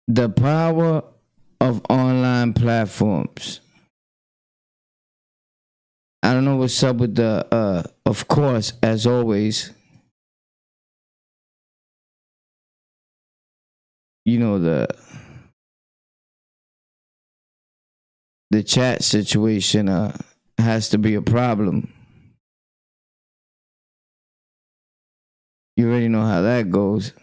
The power of online platforms. I don't know what's up with of course, as always, you know, the chat situation has to be a problem. You already know how that goes.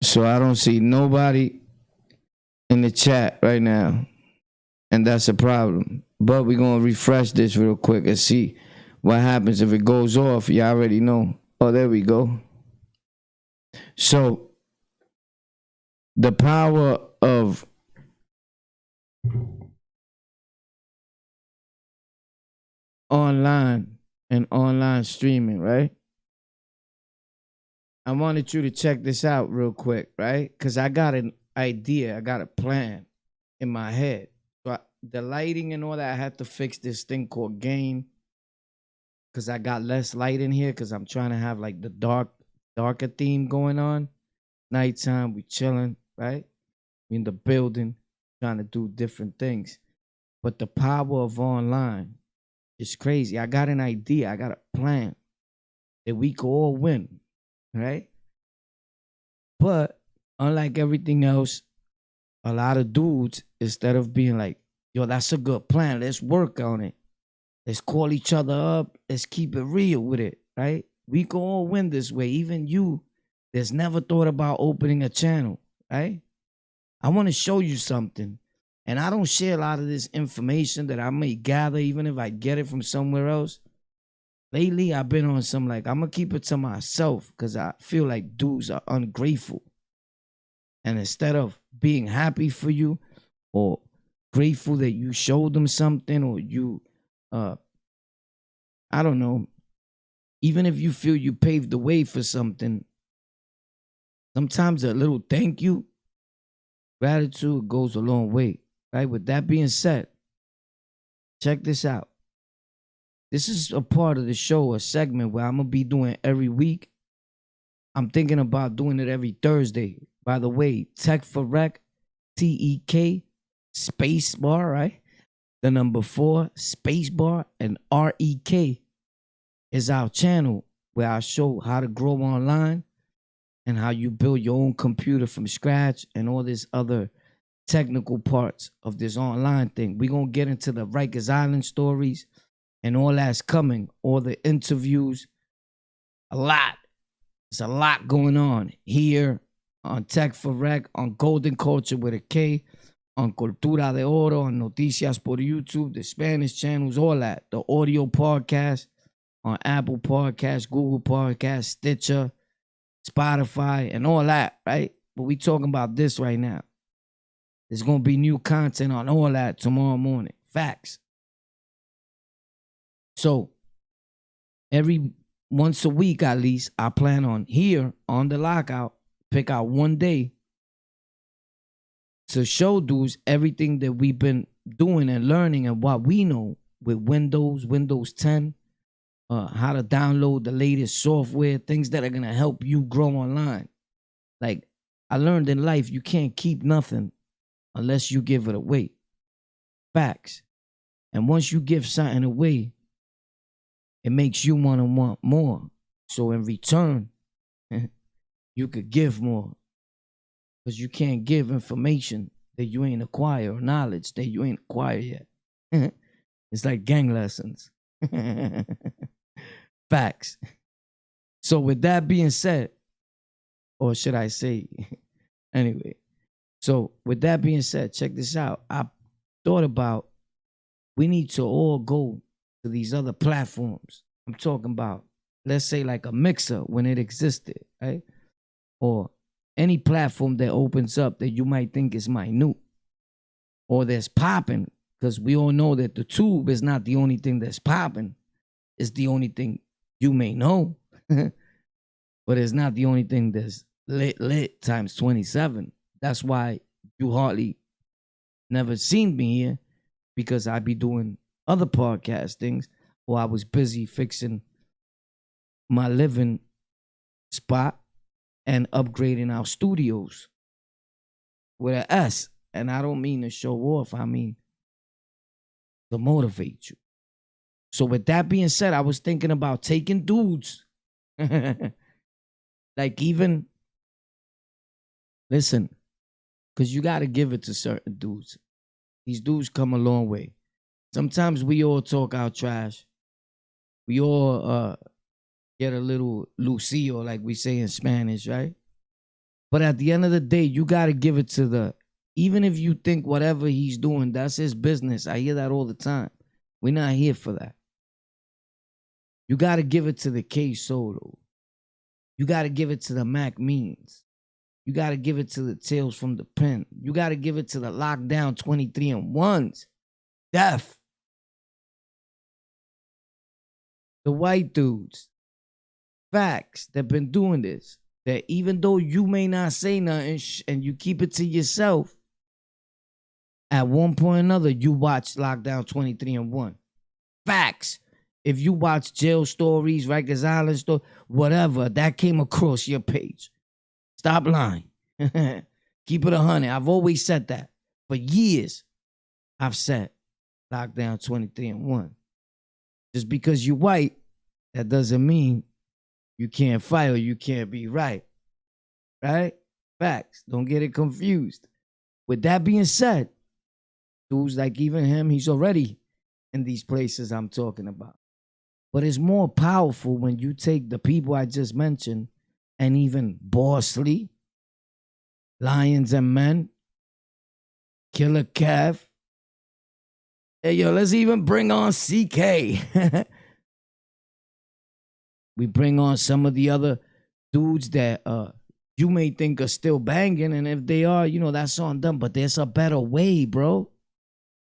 So I don't see nobody in the chat right now. And that's a problem. But we're going to refresh this real quick and see what happens if it goes off. You already know. Oh, there we go. So the power of online and online streaming, right? I wanted you to check this out real quick, right? Because I got an idea, I got a plan in my head. So the lighting and all that, I had to fix this thing called gain because I got less light in here because I'm trying to have like the darker theme going on. Nighttime, we chilling, right? We in the building, trying to do different things. But the power of online is crazy. I got an idea, I got a plan that we could all win, right? But unlike everything else, a lot of dudes, instead of being like, yo, that's a good plan, let's work on it. Let's call each other up. Let's keep it real with it, right? We can all win this way. Even you that's never thought about opening a channel, right? I want to show you something. And I don't share a lot of this information that I may gather, even if I get it from somewhere else. Lately, I've been on some like, I'm going to keep it to myself because I feel like dudes are ungrateful. And instead of being happy for you or grateful that you showed them something or you, I don't know, even if you feel you paved the way for something, sometimes a little thank you, gratitude goes a long way, right? With that being said, check this out. This is a part of the show, a segment where I'm going to be doing every week. I'm thinking about doing it every Thursday. By the way, Tech for Rec, TEK, space bar, right? The number 4, space bar, and REK is our channel where I show how to grow online and how you build your own computer from scratch and all this other technical parts of this online thing. We're going to get into the Rikers Island stories and all that's coming, all the interviews, a lot. There's a lot going on here on Tech for Rec, on Golden Culture with a K, on Cultura de Oro, on Noticias por YouTube, the Spanish channels, all that. The audio podcast on Apple Podcasts, Google Podcasts, Stitcher, Spotify, and all that, right? But we talking about this right now. There's going to be new content on all that tomorrow morning. Facts. So every once a week at least, I plan on here on the lockout, pick out one day to show dudes everything that we've been doing and learning and what we know with Windows 10, how to download the latest software, things that are going to help you grow online. Like I learned in life, you can't keep nothing unless you give it away. Facts. And once you give something away, it makes you want to want more. So in return, you could give more. Because you can't give information that you ain't acquired or knowledge that you ain't acquired yet. It's like gang lessons. Facts. So with that being said, or should I say, anyway. So with that being said, check this out. I thought about we need to all go to these other platforms. I'm talking about, let's say like a Mixer when it existed, right? Or any platform that opens up that you might think is minute or that's popping, because we all know that the tube is not the only thing that's popping. It's the only thing you may know, but it's not the only thing that's lit times 27. That's why you hardly never seen me here, because I be doing other podcast things, or I was busy fixing my living spot and upgrading our studios with an S. And I don't mean to show off, I mean to motivate you. So with that being said, I was thinking about taking dudes. Like even, listen, because you got to give it to certain dudes. These dudes come a long way. Sometimes we all talk our trash. We all get a little lucio, like we say in Spanish, right? But at the end of the day, you got to give it to even if you think whatever he's doing, that's his business. I hear that all the time. We're not here for that. You got to give it to the K Solo. You got to give it to the Mac Means. You got to give it to the Tales from the Pen. You got to give it to the Lockdown 23 and 1s. Def. The white dudes. Facts that been doing this. That even though you may not say nothing and you keep it to yourself, at one point or another, you watch Lockdown 23 and 1. Facts. If you watch Jail Stories, Rikers Island Story, whatever, that came across your page. Stop lying. Keep it 100. I've always said that. For years, I've said Lockdown 23 and 1. Just because you're white, that doesn't mean you can't fight or you can't be right. Right? Facts. Don't get it confused. With that being said, dudes like even him, he's already in these places I'm talking about. But it's more powerful when you take the people I just mentioned and even Bosley, Lions and Men, Killer Kev. Hey, yo, let's even bring on CK. We bring on some of the other dudes that you may think are still banging, and if they are, you know, that's on them. But there's a better way, bro.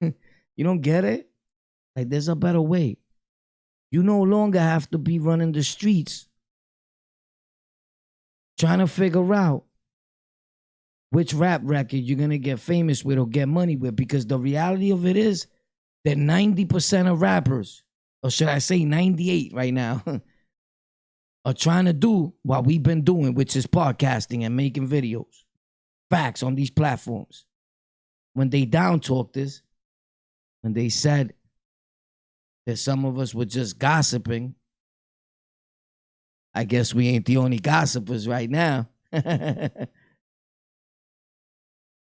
You don't get it? Like, there's a better way. You no longer have to be running the streets trying to figure out which rap record you're going to get famous with or get money with, because the reality of it is that 90% of rappers, or should I say 98 right now, are trying to do what we've been doing, which is podcasting and making videos. Facts on these platforms. When they down talked this, when they said that some of us were just gossiping, I guess we ain't the only gossipers right now. But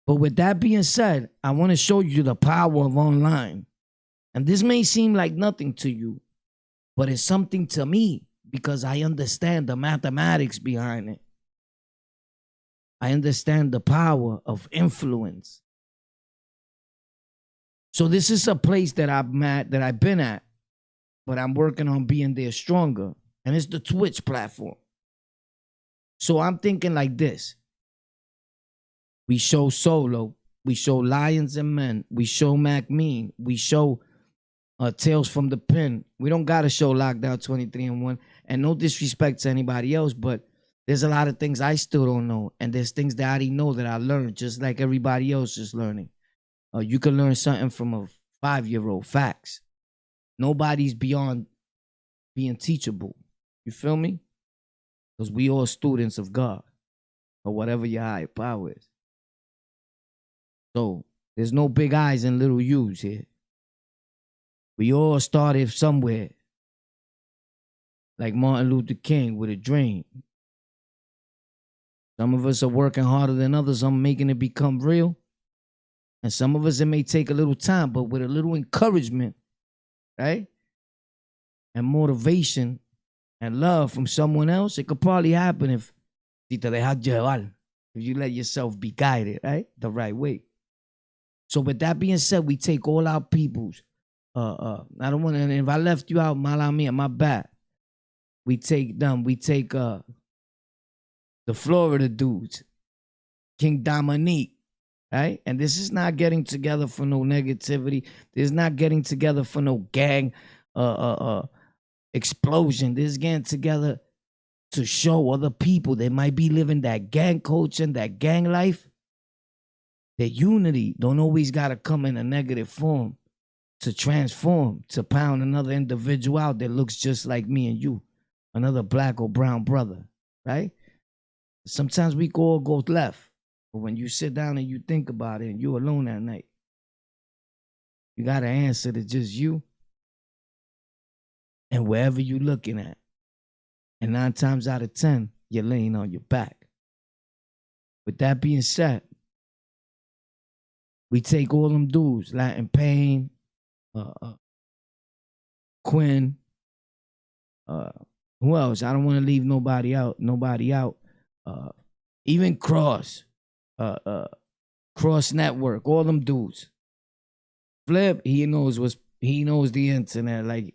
with that being said, I want to show you the power of online. And this may seem like nothing to you, but it's something to me because I understand the mathematics behind it. I understand the power of influence. So this is a place that I've been at, but I'm working on being there stronger. And it's the Twitch platform. So I'm thinking like this. We show Solo. We show Lions and Men. We show Mac Mean. We show Tales from the Pen. We don't got to show Lockdown 23 and 1. And no disrespect to anybody else, but there's a lot of things I still don't know. And there's things that I already know that I learned, just like everybody else is learning. You can learn something from a 5-year-old. Facts. Nobody's beyond being teachable. You feel me? Because we all students of God, or whatever your higher power is. So there's no big I's and little U's here. We all started somewhere. Like Martin Luther King with a dream. Some of us are working harder than others on making it become real. And some of us, it may take a little time, but with a little encouragement, right? And motivation and love from someone else, it could probably happen if you let yourself be guided, right? The right way. So with that being said, we take all our peoples. I don't want to, and if I left you out, mala mia, my bad. We take them. We take the Florida dudes, King Dominique, right? And this is not getting together for no negativity. This is not getting together for no gang explosion. This is getting together to show other people that might be living that gang culture and that gang life. That unity don't always got to come in a negative form to transform, to pound another individual out that looks just like me and you, another black or brown brother, right? Sometimes we all go left. But when you sit down and you think about it and you're alone at night, you got to answer to just you and wherever you're looking at. And 9 times out of 10, you're laying on your back. With that being said, we take all them dudes, Latin Pain, Quinn, who else? I don't want to leave nobody out. Even Cross Network, all them dudes. Flip, he knows the internet like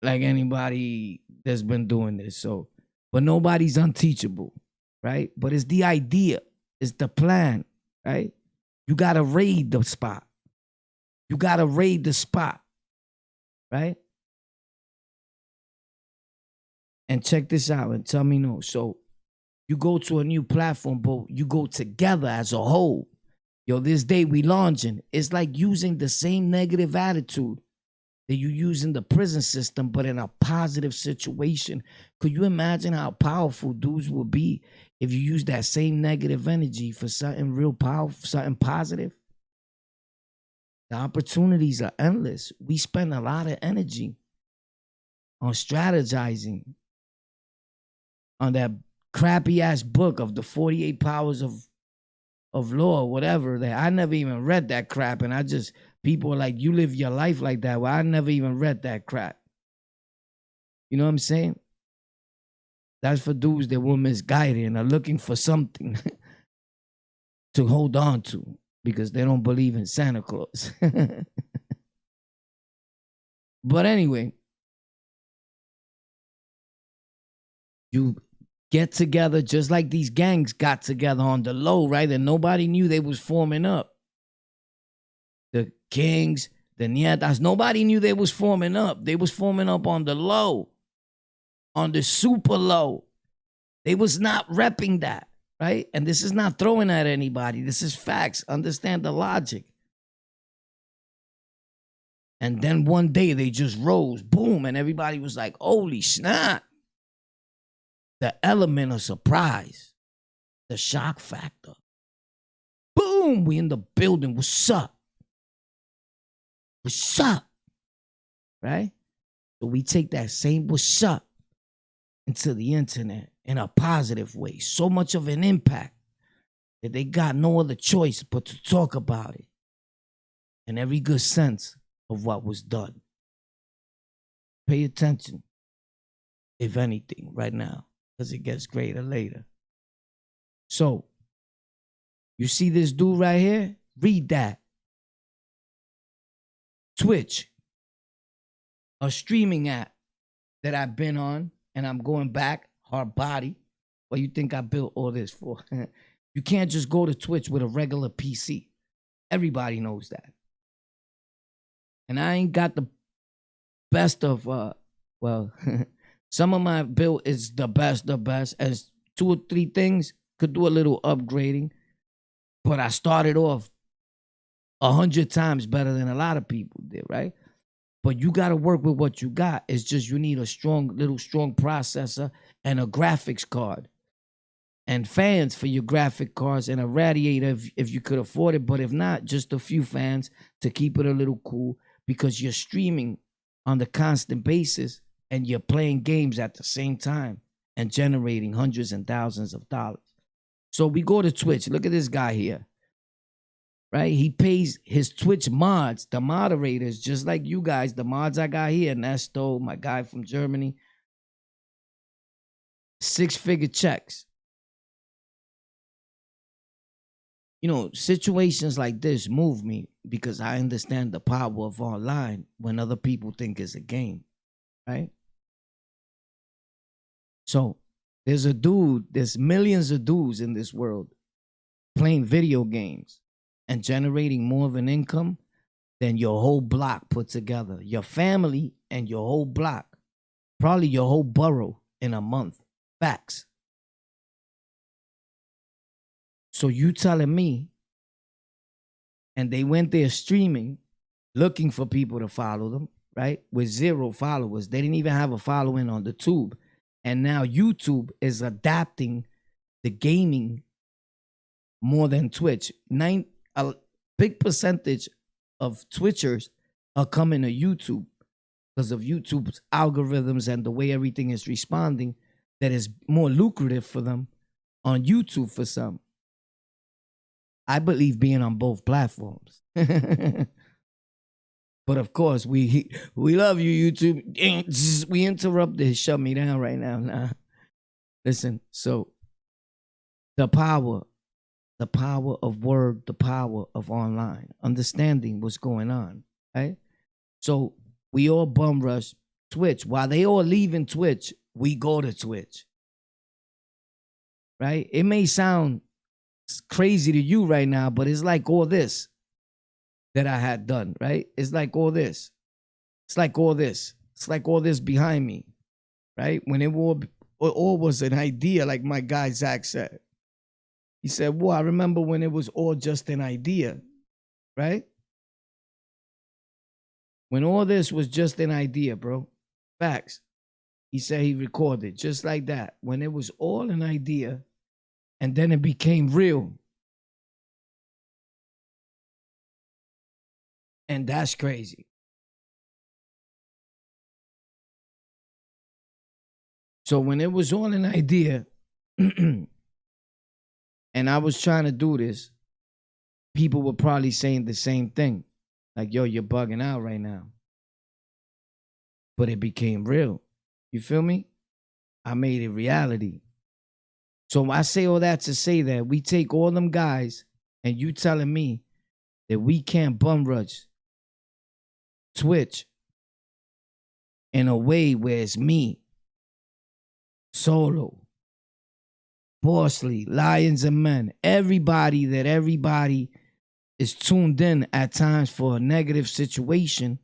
like anybody that's been doing this. So, but nobody's unteachable, right? But it's the idea, it's the plan, right? You gotta raid the spot. Right? And check this out and tell me no. So you go to a new platform, but you go together as a whole. Yo, this day we launching. It's like using the same negative attitude that you use in the prison system, but in a positive situation. Could you imagine how powerful dudes would be if you use that same negative energy for something real powerful, something positive? The opportunities are endless. We spend a lot of energy on strategizing on that crappy ass book of the 48 powers of law, whatever. That I never even read that crap, and people are like, you live your life like that. Well, I never even read that crap. You know what I'm saying? That's for dudes that were misguided and are looking for something to hold on to because they don't believe in Santa Claus. But anyway, you get together just like these gangs got together on the low, right? And nobody knew they was forming up. The Kings, the Nietas, nobody knew they was forming up. They was forming up on the low, on the super low. They was not repping that, right? And this is not throwing at anybody. This is facts. Understand the logic. And then one day they just rose, boom, and everybody was like, holy snap. The element of surprise, the shock factor. Boom, we in the building. What's up? What's up? Right? So we take that same what's up into the internet in a positive way. So much of an impact that they got no other choice but to talk about it in every good sense of what was done. Pay attention, if anything, right now, because it gets greater later. So, you see this dude right here? Read that. Twitch, a streaming app that I've been on, and I'm going back, hard body. What you think I built all this for? You can't just go to Twitch with a regular PC. Everybody knows that. And I ain't got the best of, some of my build is the best. As 2 or 3 things, could do a little upgrading. But I started off 100 times better than a lot of people did, right? But you got to work with what you got. It's just you need a strong processor and a graphics card. And fans for your graphic cards and a radiator if you could afford it. But if not, just a few fans to keep it a little cool because you're streaming on the constant basis and you're playing games at the same time and generating hundreds and thousands of dollars. So we go to Twitch. Look at this guy here, right? He pays his Twitch mods, the moderators, just like you guys, the mods I got here, Nesto, my guy from Germany, 6-figure checks. You know, situations like this move me because I understand the power of online when other people think it's a game, right? So there's millions of dudes in this world playing video games and generating more of an income than your whole block put together. Your family and your whole block, probably your whole borough in a month. Facts. So you telling me, and they went there streaming looking for people to follow them, right? With 0 followers. They didn't even have a following on the tube. And now YouTube is adapting the gaming more than Twitch. A big percentage of Twitchers are coming to YouTube because of YouTube's algorithms and the way everything is responding, that is more lucrative for them on YouTube for some. I believe being on both platforms. But of course, we love you, YouTube. We interrupted, shut me down right now. Nah. Listen, so the power of word, the power of online, understanding what's going on, right? So we all bum rush Twitch. While they all leaving Twitch, we go to Twitch, right? It may sound crazy to you right now, but it's like all this that I had done, right? It's like all this. It's like all this. It's like all this behind me, right? When it all was an idea, like my guy Zach said. He said, well, I remember when it was all just an idea, right? When all this was just an idea, bro. Facts. He said he recorded just like that. When it was all an idea, and then it became real. And that's crazy. So when it was all an idea, and I was trying to do this, people were probably saying the same thing. Like, yo, you're bugging out right now. But it became real. You feel me? I made it reality. So I say all that to say that we take all them guys, and you telling me that we can't bum rush Twitch in a way where it's me, Solo, Bossly, Lions and Men, everybody is tuned in at times for a negative situation,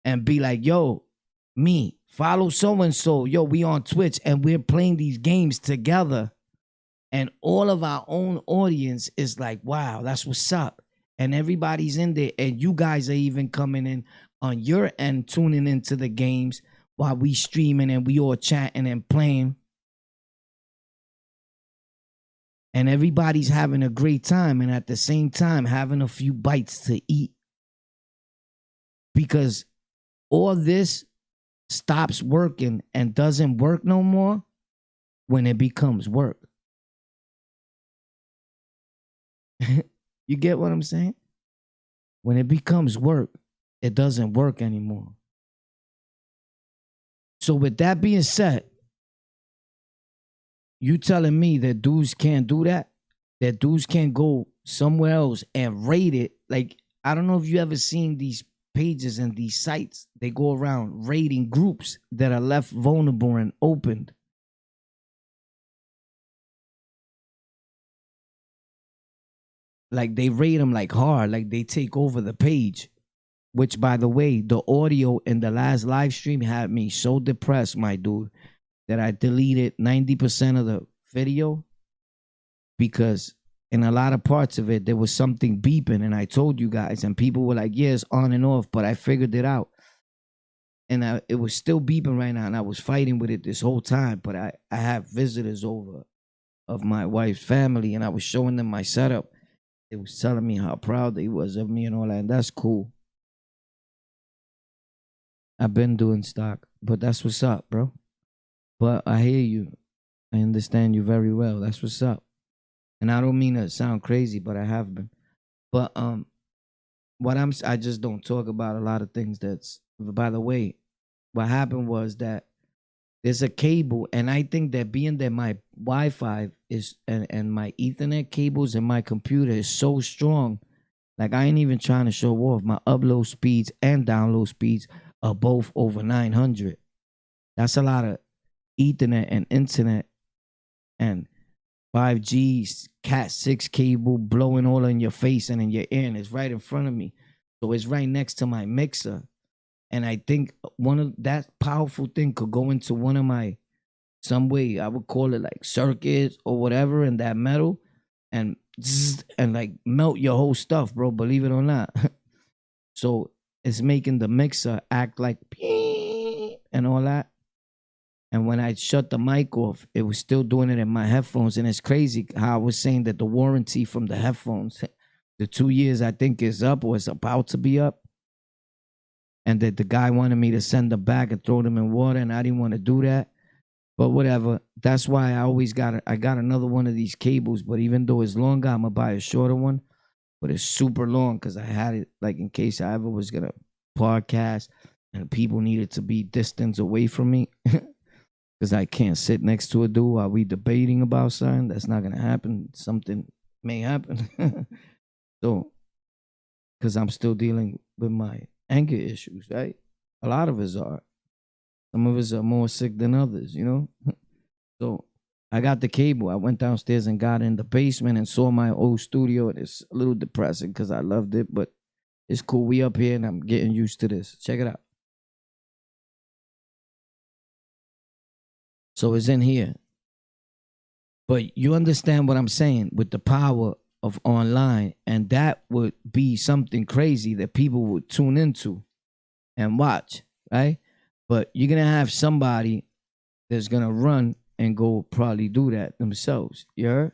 and be like, yo, me, follow so-and-so, yo, we on Twitch and we're playing these games together. And all of our own audience is like, wow, that's what's up. And everybody's in there, and you guys are even coming in on your end, tuning into the games while we streaming and we all chatting and playing. And everybody's having a great time, and at the same time having a few bites to eat. Because all this stops working and doesn't work no more when it becomes work. You get what I'm saying? When it becomes work, it doesn't work anymore. So with that being said, you telling me that dudes can't do that? That dudes can't go somewhere else and rate it? Like, I don't know if you ever seen these pages and these sites. They go around rating groups that are left vulnerable and opened. Like, they rate them like hard, like they take over the page. Which, by the way, the audio in the last live stream had me so depressed, my dude, that I deleted 90% of the video, because in a lot of parts of it, there was something beeping, and I told you guys, and people were like, yeah, it's on and off, but I figured it out. And it was still beeping right now, and I was fighting with it this whole time, but I have visitors over of my wife's family, and I was showing them my setup. They was telling me how proud they was of me and all that, and that's cool. I've been doing stock, but that's what's up, bro. But I hear you. I understand you very well. That's what's up. And I don't mean to sound crazy, but I have been. But I just don't talk about a lot of things. That's, by the way, what happened was that there's a cable, and I think that being that my Wi-Fi is and my Ethernet cables in my computer is so strong, like I ain't even trying to show off. My upload speeds and download speeds are both over 900. That's a lot of Ethernet and internet and 5G Cat 6 cable blowing all in your face and in your ear, and it's right in front of me. So it's right next to my mixer. And I think one of that powerful thing could go into one of my, some way, I would call it like circuits or whatever, in that metal, and like melt your whole stuff, bro, believe it or not. So it's making the mixer act like and all that. And when I shut the mic off, it was still doing it in my headphones. And it's crazy how I was saying that the warranty from the headphones, the 2 years I think is up or it's about to be up. And that the guy wanted me to send them back and throw them in water, and I didn't want to do that. But whatever. That's why I got another one of these cables. But even though it's longer, I'm gonna buy a shorter one. But it's super long because I had it like in case I ever was gonna podcast and people needed to be distance away from me. Because I can't sit next to a dude while we debating about something. That's not gonna happen. Something may happen. So, because I'm still dealing with my anger issues, right? A lot of us are. Some of us are more sick than others, you know? So I got the cable. I went downstairs and got in the basement and saw my old studio. And it's a little depressing because I loved it, but it's cool. We up here and I'm getting used to this. Check it out. So it's in here. But you understand what I'm saying with the power of online, and that would be something crazy that people would tune into and watch, right? But you're going to have somebody that's going to run and go probably do that themselves. You heard?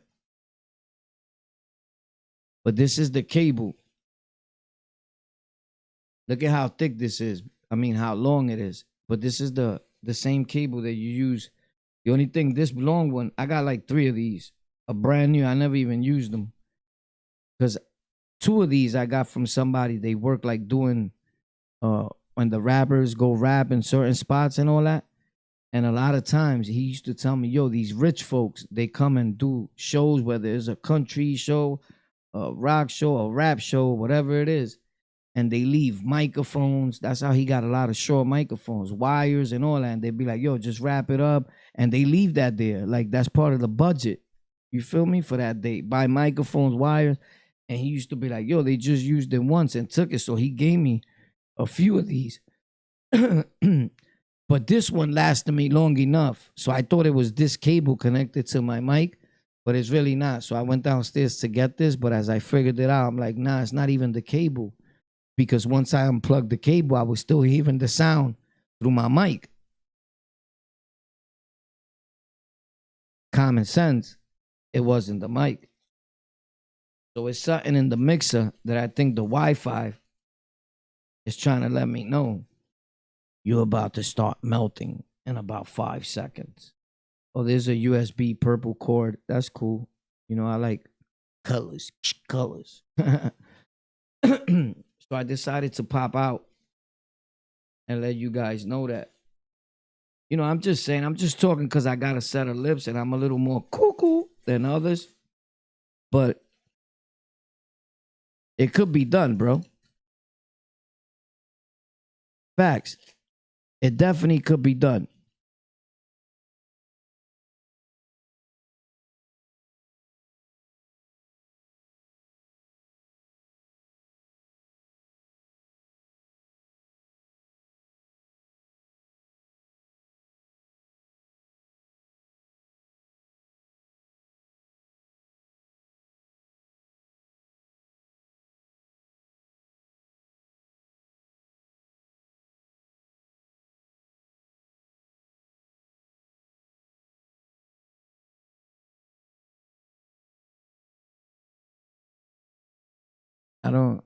But this is the cable. Look at how thick this is. I mean, how long it is. But this is the same cable that you use. The only thing, this long one, I got like 3 of these. A brand new. I never even used them. Because 2 of these I got from somebody. They work like doing when the rappers go rap in certain spots and all that. And a lot of times he used to tell me, yo, these rich folks, they come and do shows, whether it's a country show, a rock show, a rap show, whatever it is. And they leave microphones. That's how he got a lot of short microphones, wires and all that. And they'd be like, yo, just wrap it up. And they leave that there. Like that's part of the budget. You feel me? For that, they buy microphones, wires. And he used to be like, yo, they just used it once and took it. So he gave me a few of these. But this one lasted me long enough. So I thought it was this cable connected to my mic, but it's really not. So I went downstairs to get this. But as I figured it out, I'm like, nah, it's not even the cable. Because once I unplugged the cable, I was still hearing the sound through my mic. Common sense, it wasn't the mic. So it's something in the mixer that I think the Wi-Fi is trying to let me know you're about to start melting in about 5 seconds. Oh, there's a USB purple cord. That's cool. You know, I like colors. So I decided to pop out and let you guys know that. You know, I'm just saying, I'm just talking because I got a set of lips and I'm a little more cuckoo than others. But it could be done, bro. Facts. It definitely could be done. I don't.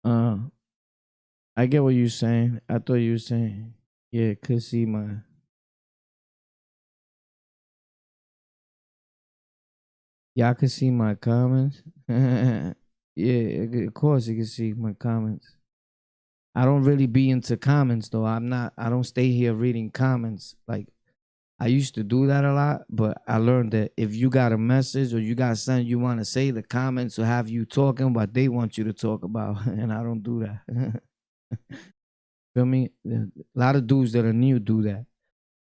Uh, I get what you're saying. I thought you were saying, yeah, could see my. Y'all can see my comments. Yeah, of course you can see my comments. I don't really be into comments though. I'm not. I don't stay here reading comments. Like I used to do that a lot, but I learned that if you got a message or you got something you want to say, the comments will have you talking what they want you to talk about, and I don't do that. Feel me? A lot of dudes that are new do that,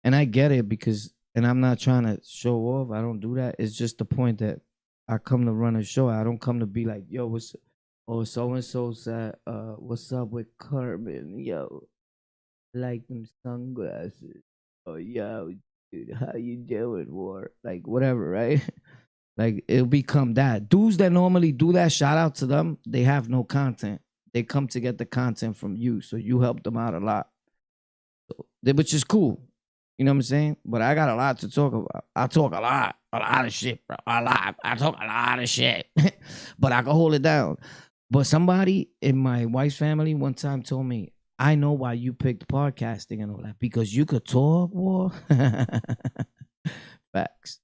and I get it because, and I'm not trying to show off. I don't do that. It's just the point that I come to run a show. I don't come to be like, yo, what's Oh, so and so said, what's up with Carmen? Yo, like them sunglasses. Oh, yo, dude, how you doing, war? Like, whatever, right? Like, it'll become that. Dudes that normally do that, shout out to them, they have no content. They come to get the content from you, so you help them out a lot, which is cool. You know what I'm saying? But I got a lot to talk about. I talk a lot of shit, bro. A lot. I talk a lot of shit, but I can hold it down. But somebody in my wife's family one time told me, I know why you picked podcasting and all that because you could talk, war. Facts.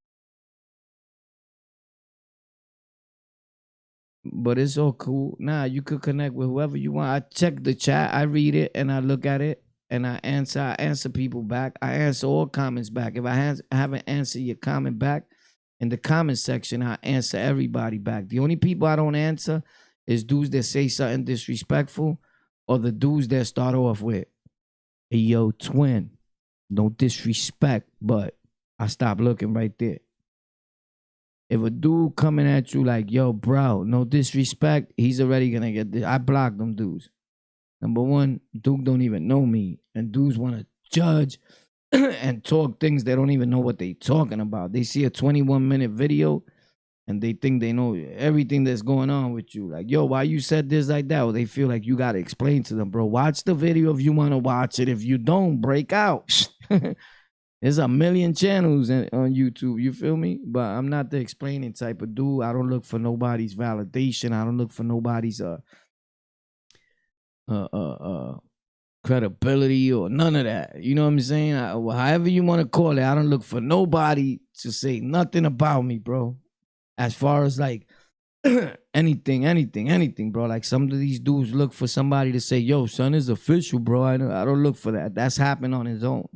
But it's all cool. Nah, you could connect with whoever you want. I check the chat, I read it, and I look at it, and I answer. I answer people back. I answer all comments back. If haven't answered your comment back in the comment section, I answer everybody back. The only people I don't answer is dudes that say something disrespectful, or the dudes that start off with, "Hey yo, twin, no disrespect," but I stop looking right there. If a dude coming at you like, yo, bro, no disrespect, he's already gonna get this. I block them dudes. Number one, dude don't even know me. And dudes wanna judge and talk things they don't even know what they talking about. They see a 21-minute video and they think they know everything that's going on with you. Like, yo, why you said this like that? Or they feel like you gotta explain to them, bro. Watch the video if you wanna watch it. If you don't, break out. There's a million channels on YouTube, you feel me? But I'm not the explaining type of dude. I don't look for nobody's validation. I don't look for nobody's uh, uh, uh, credibility or none of that. You know what I'm saying? However you want to call it, I don't look for nobody to say nothing about me, bro. As far as like anything, bro. Like some of these dudes look for somebody to say, yo, son is official, bro. I don't look for that. That's happened on his own.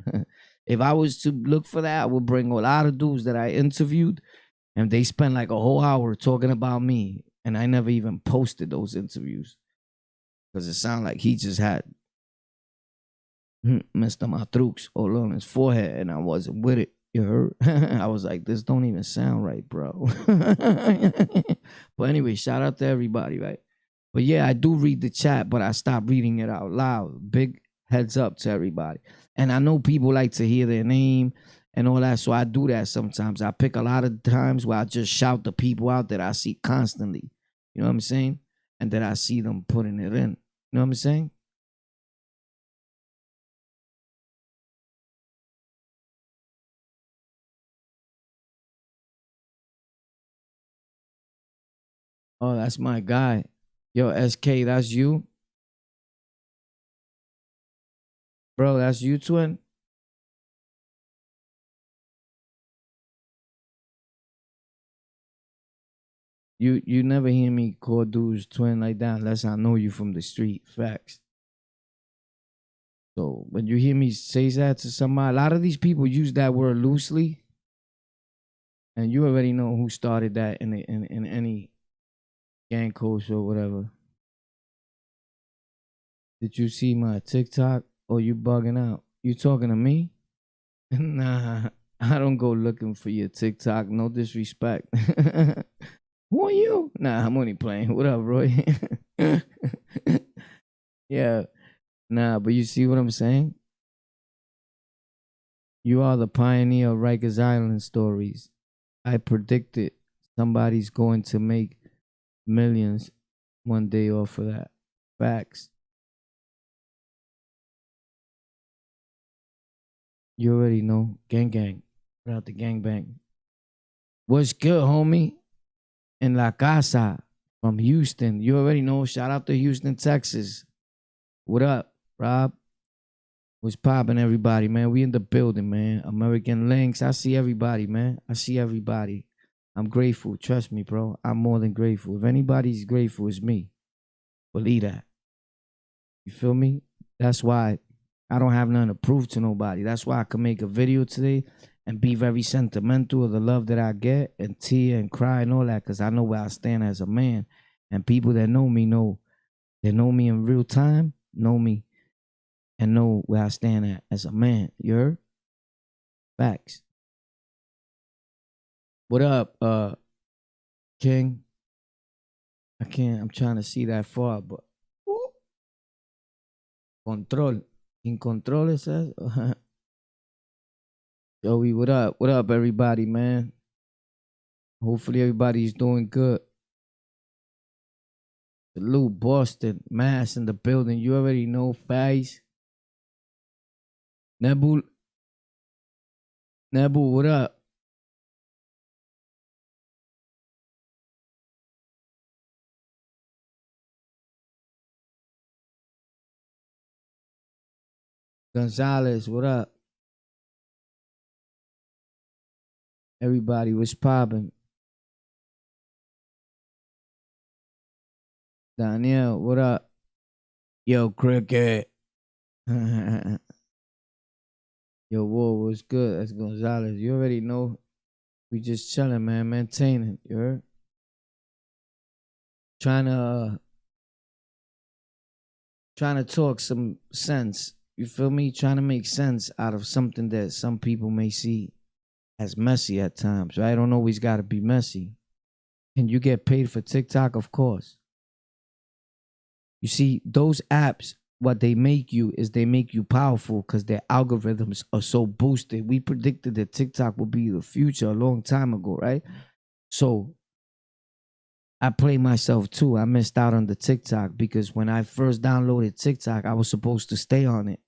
If I was to look for that, I would bring a lot of dudes that I interviewed and they spent like a whole hour talking about me. And I never even posted those interviews because it sounded like he just had Mr. Matrux all on his forehead and I wasn't with it. You heard? I was like, this don't even sound right, bro. But anyway, shout out to everybody, right? But yeah, I do read the chat, but I stopped reading it out loud. Big heads up to everybody. And I know people like to hear their name and all that, so I do that sometimes. I pick a lot of times where I just shout the people out that I see constantly. You know what I'm saying? And that I see them putting it in. You know what I'm saying? Oh, that's my guy. Yo, SK, that's you? Bro, that's you, twin? You never hear me call dudes twin like that unless I know you from the street. Facts. So when you hear me say that to somebody, a lot of these people use that word loosely, and you already know who started that in any gang coach or whatever. Did you see my TikTok or you bugging out? You talking to me? Nah, I don't go looking for your TikTok. No disrespect. Who are you? Nah, I'm only playing. What up, Roy? Yeah, nah, but you see what I'm saying? You are the pioneer of Rikers Island stories. I predicted somebody's going to make millions one day off of that. Facts. You already know. Gang gang. Shout out the gang bang. What's good, homie? In La Casa from Houston. You already know. Shout out to Houston, Texas. What up, Rob? What's popping, everybody, man? We in the building, man. American Links. I see everybody, man. I see everybody. I'm grateful. Trust me, bro. I'm more than grateful. If anybody's grateful, it's me. Believe that. You feel me? That's why I don't have nothing to prove to nobody. That's why I can make a video today and be very sentimental of the love that I get and tear and cry and all that because I know where I stand as a man. And people that know me in real time, know me and know where I stand at as a man. You heard? Facts. What up, King? I can't. I'm trying to see that far, but control. In control, it says. Joey, what up? What up, everybody, man? Hopefully, everybody's doing good. Salute, Boston, Mass in the building. You already know, Faz. Nebul, Nebul, what up? Gonzalez, what up? Everybody was popping. Danielle, what up? Yo, Cricket. Yo, War was good. That's Gonzalez. You already know. We just chilling, man. Maintaining. You heard? Trying to talk some sense. You feel me? Trying to make sense out of something that some people may see as messy at times, right? I don't always got to be messy. And you get paid for TikTok, of course. You see, those apps, what they make you is they make you powerful because their algorithms are so boosted. We predicted that TikTok would be the future a long time ago, right? So I play myself too. I missed out on the TikTok because when I first downloaded TikTok, I was supposed to stay on it.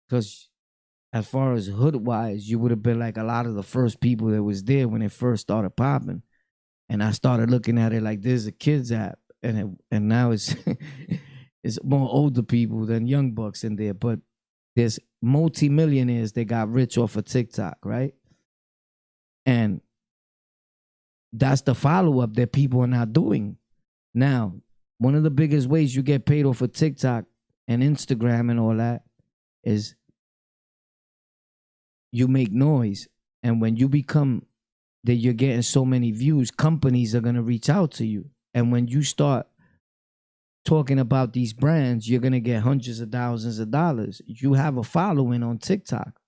Because as far as hood wise, you would have been like a lot of the first people that was there when it first started popping. And I started looking at it like there's a kids app, and now it's it's more older people than young bucks in there. But there's multimillionaires that got rich off of TikTok, right? And that's the follow up that people are not doing. Now, one of the biggest ways you get paid off of TikTok and Instagram and all that is you make noise. And when you become that you're getting so many views, companies are going to reach out to you. And when you start talking about these brands, you're going to get hundreds of thousands of dollars. You have a following on TikTok.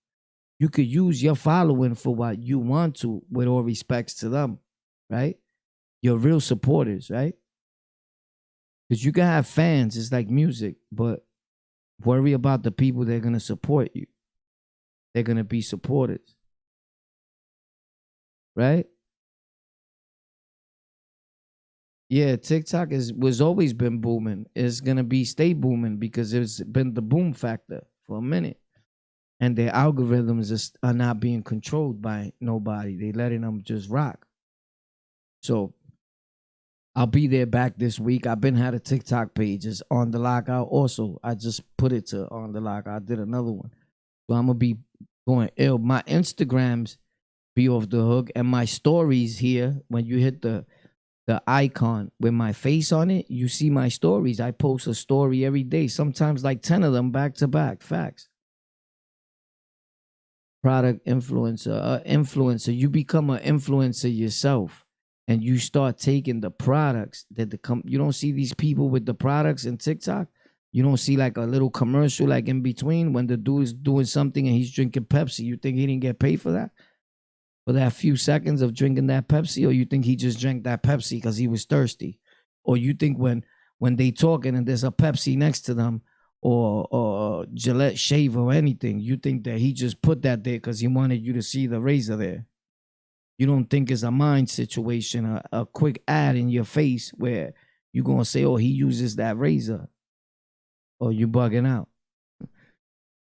You could use your following for what you want to, with all respects to them, right? Your real supporters, right? Because you can have fans, it's like music, but worry about the people that are going to support you. They're going to be supporters, right? Yeah, TikTok was always been booming. It's gonna stay booming because it's been the boom factor for a minute, and their algorithms are not being controlled by nobody. They letting them just rock. So I'll be there back this week. I've been had a TikTok page. It's On The Lockout. Also, I just put it to On The Lockout. I did another one, so I'm gonna be going ill. My Instagrams be off the hook, and my stories here when you hit the icon with my face on it, you see my stories. I post a story every day, sometimes like 10 of them back to back. Facts. Product influencer. You become an influencer yourself and you start taking the products that you don't see these people with the products in TikTok. You don't see like a little commercial like in between when the dude is doing something and he's drinking Pepsi. You think he didn't get paid for that? For that few seconds of drinking that Pepsi, or you think he just drank that Pepsi because he was thirsty, or you think when they talking and there's a Pepsi next to them, or Gillette shave or anything, you think that he just put that there because he wanted you to see the razor there. You don't think it's a mind situation, a quick ad in your face where you gonna say, "Oh, he uses that razor," or you bugging out.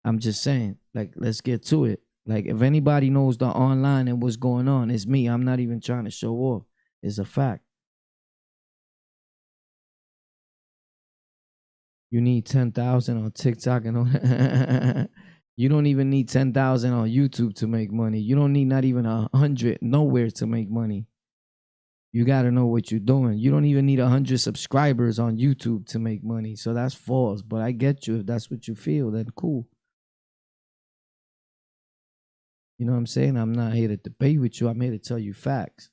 I'm just saying, like, let's get to it. Like, if anybody knows the online and what's going on, it's me. I'm not even trying to show off. It's a fact. You need 10,000 on TikTok and on. You don't even need 10,000 on YouTube to make money. You don't need not even 100 nowhere to make money. You got to know what you're doing. You don't even need 100 subscribers on YouTube to make money. So that's false. But I get you. If that's what you feel, then cool. You know what I'm saying? I'm not here to debate with you. I'm here to tell you facts.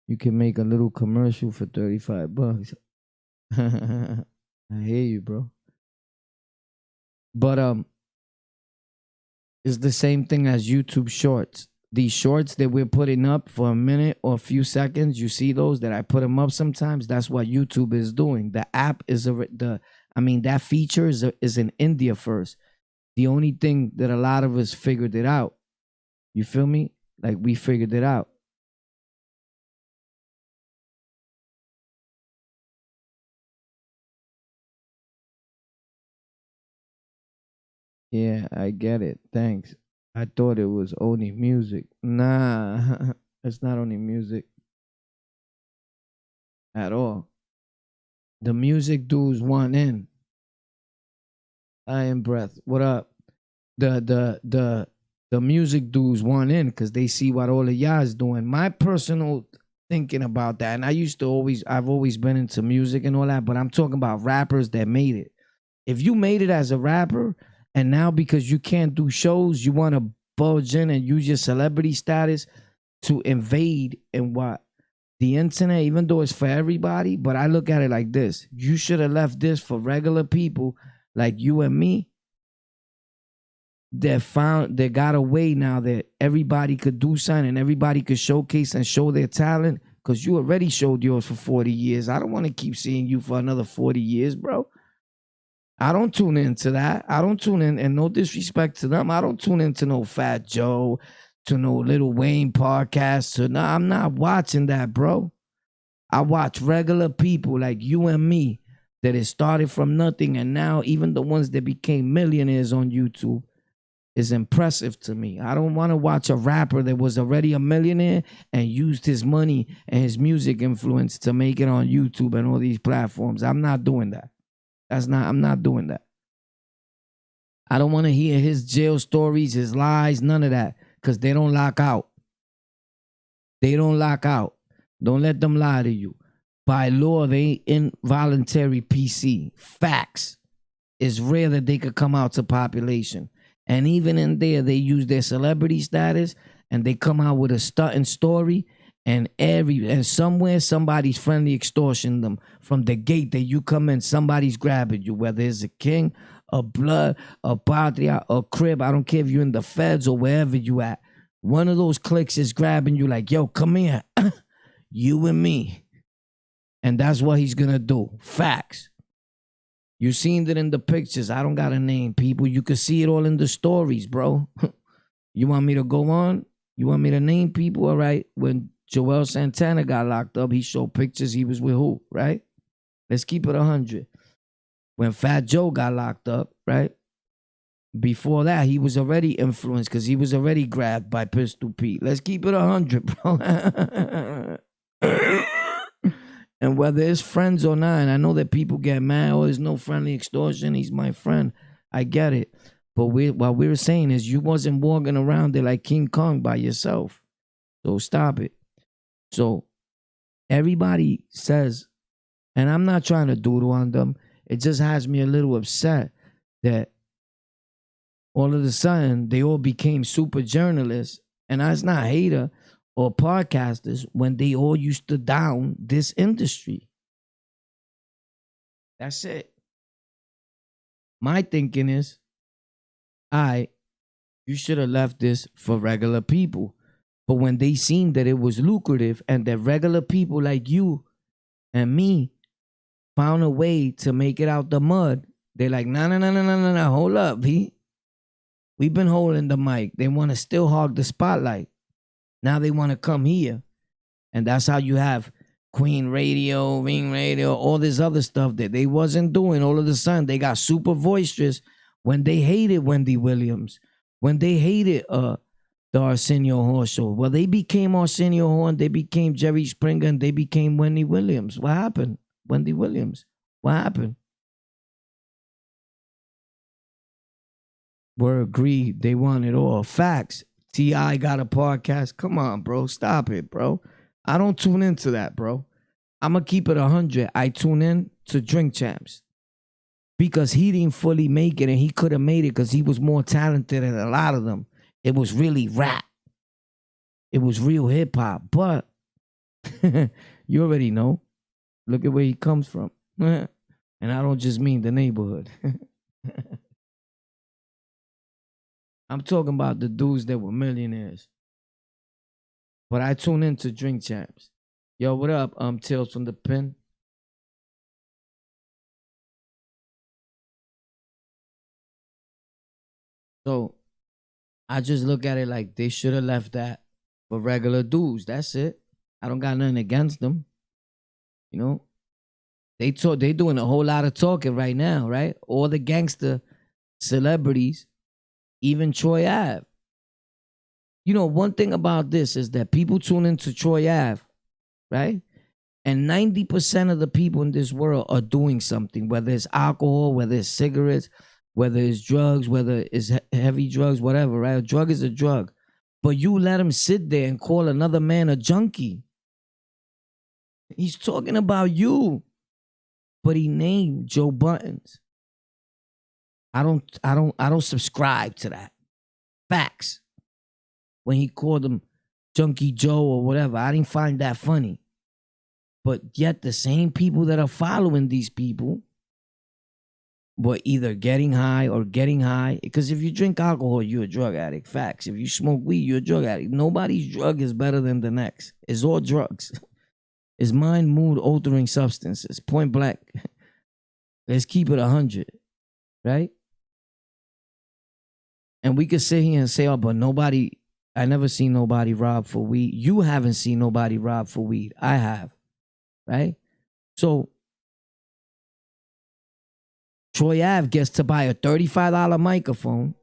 You can make a little commercial for $35. I hear you, bro. But It's the same thing as YouTube shorts. These shorts that we're putting up for a minute or a few seconds, you see those that I put them up sometimes. That's what YouTube is doing. The app is that feature is in India first. The only thing that a lot of us figured it out. You feel me? Like we figured it out. Yeah, I get it. Thanks. I thought it was only music. Nah, it's not only music at all. The music dudes want in. I am breath. What up? The music dudes want in because they see what all of y'all is doing. My personal thinking about that, and I've always been into music and all that, but I'm talking about rappers that made it. If you made it as a rapper, and now because you can't do shows, you want to bulge in and use your celebrity status to invade and what the internet, even though it's for everybody, but I look at it like this: you should have left this for regular people like you and me that got a way now that everybody could do something and everybody could showcase and show their talent because you already showed yours for 40 years. I don't want to keep seeing you for another 40 years, bro. I don't tune into that. I don't tune in, and no disrespect to them. I don't tune into no Fat Joe, to no Lil Wayne podcast. I'm not watching that, bro. I watch regular people like you and me that it started from nothing, and now even the ones that became millionaires on YouTube is impressive to me. I don't want to watch a rapper that was already a millionaire and used his money and his music influence to make it on YouTube and all these platforms. I'm not doing that. I'm not doing that. I don't want to hear his jail stories, his lies, none of that, because they don't lock out. They don't lock out. Don't let them lie to you. By law, they involuntary PC. Facts. It's rare that they could come out to population. And even in there, they use their celebrity status and they come out with a stunting story. And somewhere somebody's friendly extortion them from the gate that you come in. Somebody's grabbing you, whether it's a king, a blood, a patria, a crib. I don't care if you're in the feds or wherever you at. One of those clicks is grabbing you like, yo, come here, you and me. And that's what he's gonna do. Facts. You seen it in the pictures. I don't got to name people. You can see it all in the stories, bro. You want me to go on? You want me to name people? All right. When Joel Santana got locked up, he showed pictures he was with who, right? Let's keep it 100. When Fat Joe got locked up, right? Before that, he was already influenced because he was already grabbed by Pistol Pete. Let's keep it 100, bro. And whether it's friends or not, and I know that people get mad, oh, there's no friendly extortion, he's my friend. I get it. But what we were saying is you wasn't walking around there like King Kong by yourself. So stop it. So everybody says, and I'm not trying to doodle on them, it just has me a little upset that all of a sudden they all became super journalists. And that's not hater or podcasters when they all used to down this industry. That's it. My thinking is, you should have left this for regular people. But when they seen that it was lucrative and that regular people like you and me found a way to make it out the mud, they're like, no, hold up, V. We've been holding the mic. They want to still hog the spotlight. Now they want to come here. And that's how you have Queen Radio, Ring Radio, all this other stuff that they wasn't doing. All of a sudden, they got super boisterous when they hated Wendy Williams, when they hated the Arsenio Hall show. Well, they became Arsenio Hall and they became Jerry Springer and they became Wendy Williams. What happened? Wendy Williams. What happened? We're agreed. They want it all. Facts. T.I. got a podcast. Come on, bro. Stop it, bro. I don't tune into that, bro. I'm going to keep it 100. I tune in to Drink Champs because he didn't fully make it and he could have made it because he was more talented than a lot of them. It was really rap. It was real hip hop. But you already know. Look at where he comes from. And I don't just mean the neighborhood. I'm talking about the dudes that were millionaires. But I tune into Drink Champs. Yo, what up? Tales from the Pen. So I just look at it like they should have left that for regular dudes. That's it. I don't got nothing against them. You know, they doing a whole lot of talking right now, right? All the gangster celebrities, even Troy Ave. You know, one thing about this is that people tune into Troy Ave, right? And 90% of the people in this world are doing something, whether it's alcohol, whether it's cigarettes, whether it's drugs, whether it's heavy drugs, whatever, right? A drug is a drug. But you let him sit there and call another man a junkie. He's talking about you. But he named Joe Buttons. I don't subscribe to that. Facts. When he called him Junkie Joe or whatever, I didn't find that funny. But yet the same people that are following these people were either getting high or getting high. Because if you drink alcohol, you're a drug addict. Facts. If you smoke weed, you're a drug addict. Nobody's drug is better than the next. It's all drugs. It's mind, mood, altering substances. Point blank. Let's keep it 100. Right? And we could sit here and say, oh, but nobody, I never seen nobody rob for weed. You haven't seen nobody rob for weed. I have. Right? So Troy Ave gets to buy a $35 microphone,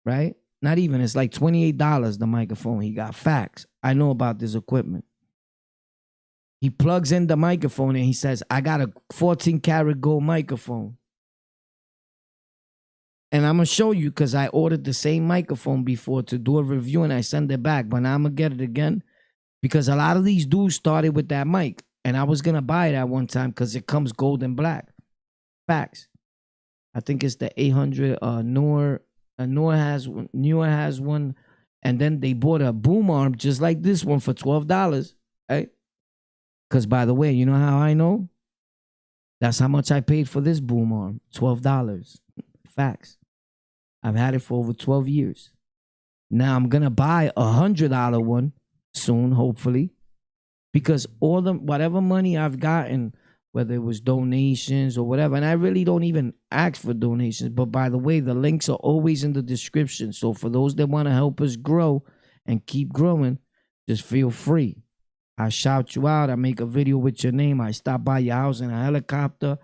right? Not even, it's like $28 the microphone he got. Facts. I know about this equipment. He plugs in the microphone and he says, I got a 14 karat gold microphone. And I'm going to show you because I ordered the same microphone before to do a review and I send it back. But now I'm going to get it again because a lot of these dudes started with that mic. And I was going to buy it at one time because it comes gold and black. Facts. I think it's the 800 Newer has one. And then they bought a boom arm just like this one for $12. Right? Because by the way, you know how I know? That's how much I paid for this boom arm. $12. Facts. I've had it for over 12 years. Now I'm going to buy a $100 one soon, hopefully. Because all the whatever money I've gotten, whether it was donations or whatever, and I really don't even ask for donations. But by the way, the links are always in the description. So for those that want to help us grow and keep growing, just feel free. I shout you out. I make a video with your name. I stop by your house in a helicopter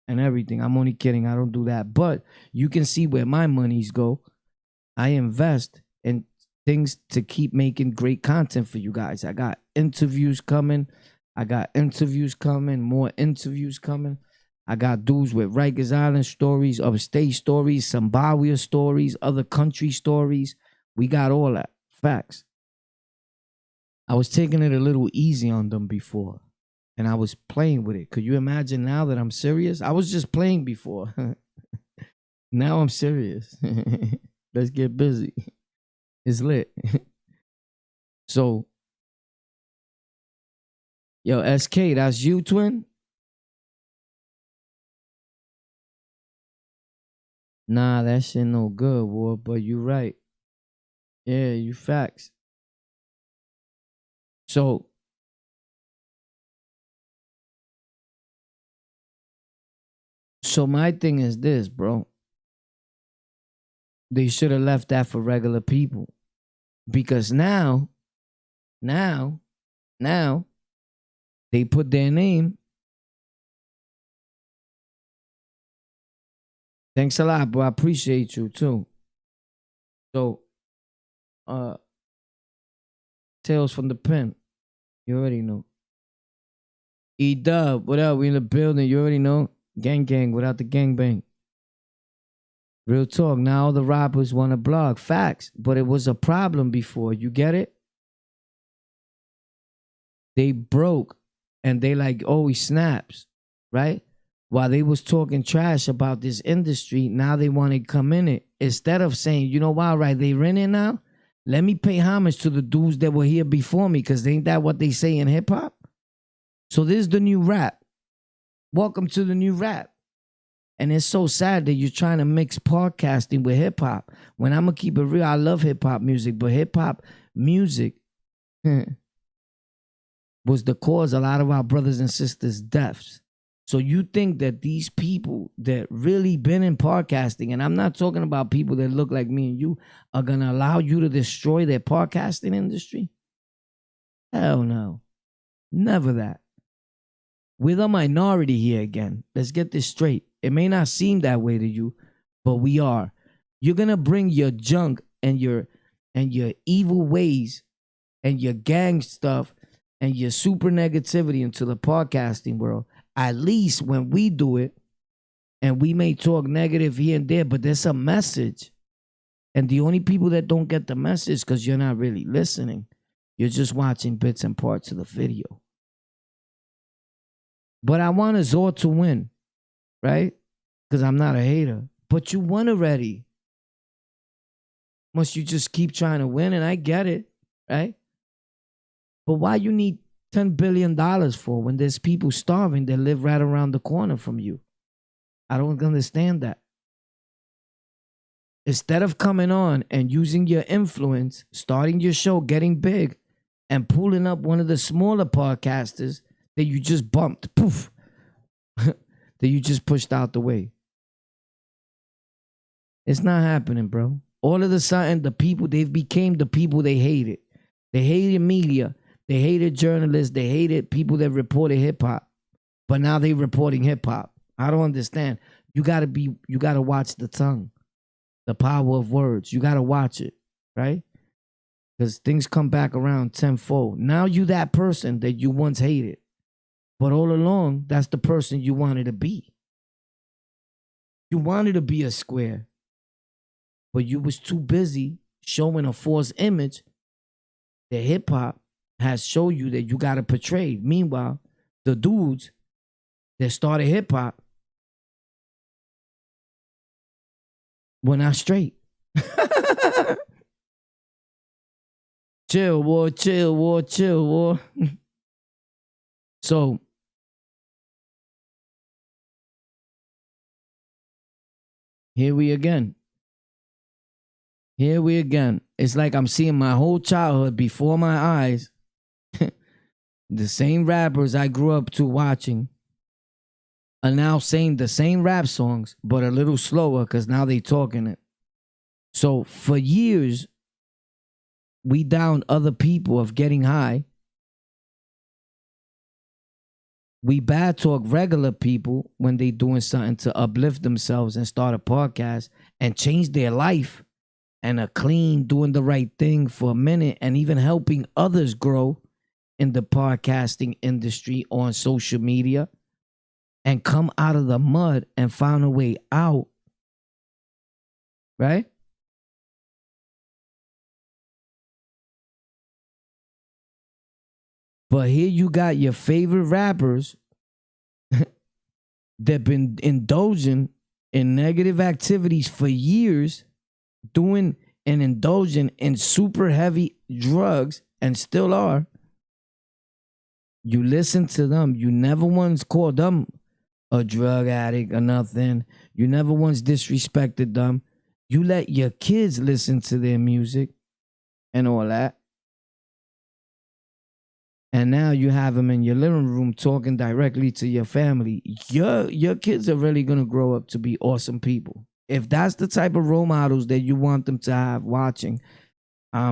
and everything. I'm only kidding. I don't do that. But you can see where my monies go. I invest in things to keep making great content for you guys. I got interviews coming. More interviews coming. I got dudes with Rikers Island stories, upstate stories, Zimbabwe stories, other country stories. We got all that. Facts. I was taking it a little easy on them before. And I was playing with it. Could you imagine now that I'm serious? I was just playing before. Now I'm serious. Let's get busy. It's lit. So, yo, SK, that's you, twin? Nah, that shit no good, boy, but you right. Yeah, you facts. So my thing is this, bro. They should have left that for regular people. Because now, they put their name. Thanks a lot, bro. I appreciate you too. So, Tales from the Pen. You already know. E-Dub, what up? We in the building. You already know. Gang without the gangbang. Real talk. Now all the rappers want to blog. Facts. But it was a problem before. You get it? They broke. And they like, oh, he snaps. Right? While they was talking trash about this industry, now they want to come in it. Instead of saying, you know why, right? They in it now. Let me pay homage to the dudes that were here before me. Because ain't that what they say in hip hop? So this is the new rap. Welcome to the new rap. And it's so sad that you're trying to mix podcasting with hip hop. When I'm going to keep it real, I love hip hop music, but hip hop music was the cause of a lot of our brothers and sisters' deaths. So you think that these people that really been in podcasting, and I'm not talking about people that look like me and you, are going to allow you to destroy their podcasting industry? Hell no. Never that. We're the minority here again. Let's get this straight. It may not seem that way to you, but we are. You're going to bring your junk and your evil ways and your gang stuff and your super negativity into the podcasting world. At least when we do it, and we may talk negative here and there, but there's a message. And the only people that don't get the message because you're not really listening. You're just watching bits and parts of the video. But I want Azor to win, right? Because I'm not a hater. But you won already. Must you just keep trying to win? And I get it, right? But why you need $10 billion for when there's people starving that live right around the corner from you? I don't understand that. Instead of coming on and using your influence, starting your show, getting big, and pulling up one of the smaller podcasters that you just bumped, poof, that you just pushed out the way. It's not happening, bro. All of a sudden, the people, they've became the people they hated. They hated media. They hated journalists. They hated people that reported hip-hop. But now they reporting hip-hop. I don't understand. You gotta watch the tongue. The power of words. You gotta watch it, right? Because things come back around tenfold. Now you that person that you once hated. But all along, that's the person you wanted to be. You wanted to be a square. But you was too busy showing a false image that hip-hop has showed you that you got to portray. Meanwhile, the dudes that started hip-hop were not straight. Chill, war, chill, war, chill, war. So, here we again. Here we again. It's like I'm seeing my whole childhood before my eyes. The same rappers I grew up to watching are now saying the same rap songs, but a little slower because now they talking it. So for years, we downed other people of getting high. We bad talk regular people when they doing something to uplift themselves and start a podcast and change their life and are clean, doing the right thing for a minute and even helping others grow in the podcasting industry on social media and come out of the mud and found a way out. Right? But here you got your favorite rappers that been indulging in negative activities for years, doing and indulging in super heavy drugs and still are. You listen to them. You never once called them a drug addict or nothing. You never once disrespected them. You let your kids listen to their music and all that. And now you have them in your living room talking directly to your family. Your kids are really going to grow up to be awesome people. If that's the type of role models that you want them to have watching, they're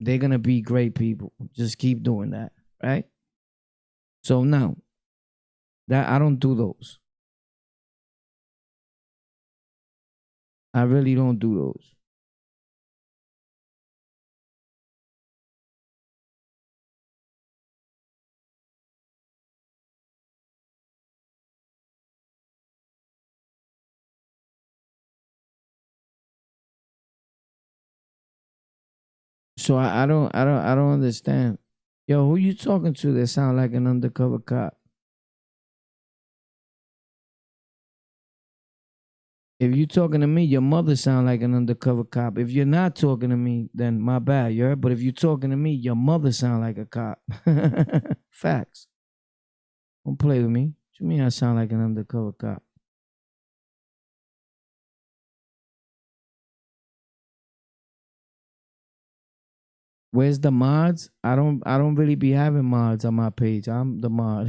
going to be great people. Just keep doing that, right? So now, that I don't do those. I really don't do those. So I don't understand. Yo, who you talking to that sound like an undercover cop? If you talking to me, your mother sound like an undercover cop. If you're not talking to me, then my bad, you heard? But if you're talking to me, your mother sound like a cop. Facts. Don't play with me. What you mean I sound like an undercover cop? Where's the mods? I don't really be having mods on my page. I'm the mod.